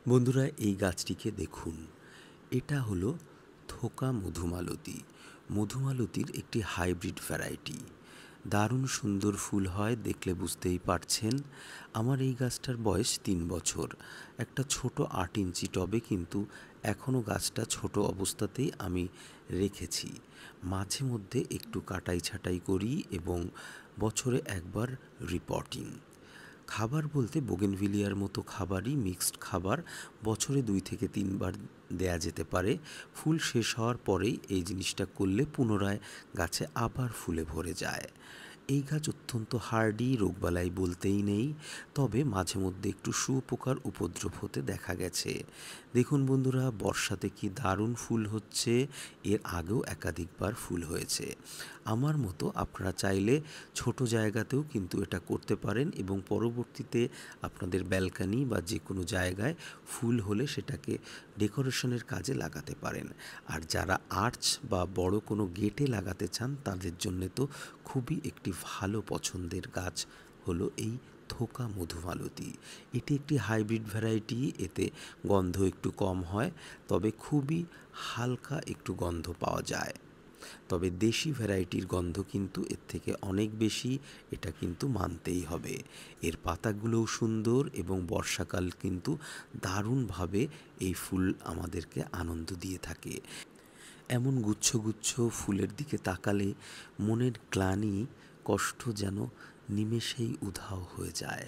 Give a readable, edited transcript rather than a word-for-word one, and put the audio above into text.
বন্ধুরা, এই গাছটিকে দেখুন। এটা হলো থোকা মধুমালতী। মধুমালতীর একটি হাইব্রিড ভ্যারাইটি। দারুণ সুন্দর ফুল হয়, দেখলে বুঝতেই পারছেন। আমার এই গাছটার বয়স 3 বছর। একটা ছোট 8 ইঞ্চি টবে, কিন্তু এখনও গাছটা ছোট অবস্থাতেই আমি রেখেছি। মাঝে মধ্যে একটু কাটাই ছাঁটাই করি এবং বছরে একবার রিপোর্টিং। খাবার বলতে বোগেনভিলিয়ার মতো খাবারই, মিক্সড খাবার বছরে 2 থেকে 3 বার দেয়া যেতে পারে। ফুল শেষ হওয়ার পরেই এই জিনিসটা করলে পুনরায় গাছে আবার ফুলে ভরে যায়। এই গাছ অত্যন্ত হার্ডি, রোগবালাই বলতেই নেই। তবে মাঝে মধ্যে একটু শুঁয়োপোকার উপদ্রব হতে দেখা গেছে। দেখুন বন্ধুরা, বর্ষাতে কি দারুণ ফুল হচ্ছে। এর আগেও একাধিকবার ফুল হয়েছে। আমার মতো আপনারা চাইলে ছোট জায়গাতেও কিন্তু এটা করতে পারেন এবং পরবর্তীতে আপনাদের ব্যালকনি বা যে কোনো জায়গায় ফুল হলে সেটাকে ডেকোরেশনের কাজে লাগাতে পারেন। আর যারা আর্চ বা বড় কোনো গেটে লাগাতে চান, তাদের জন্যে তো খুবই একটি ভালো পছন্দের গাছ হলো এই থোকা মধুমালতী। এটি একটি হাইব্রিড ভ্যারাইটি। এতে গন্ধ একটু কম হয়, তবে খুবই হালকা একটু গন্ধ পাওয়া যায়। তবে দেশি ভ্যারাইটির গন্ধ কিন্তু এর থেকে অনেক বেশি, এটা কিন্তু মানতেই হবে। এর পাতাগুলোও সুন্দর এবং বর্ষাকাল কিন্তু দারুণভাবে এই ফুল আমাদেরকে আনন্দ দিয়ে থাকে। এমন গুচ্ছ গুচ্ছ ফুলের দিকে তাকালে মনের গ্লানি, কষ্ট যেন নিমেষেই উধাও হয়ে যায়।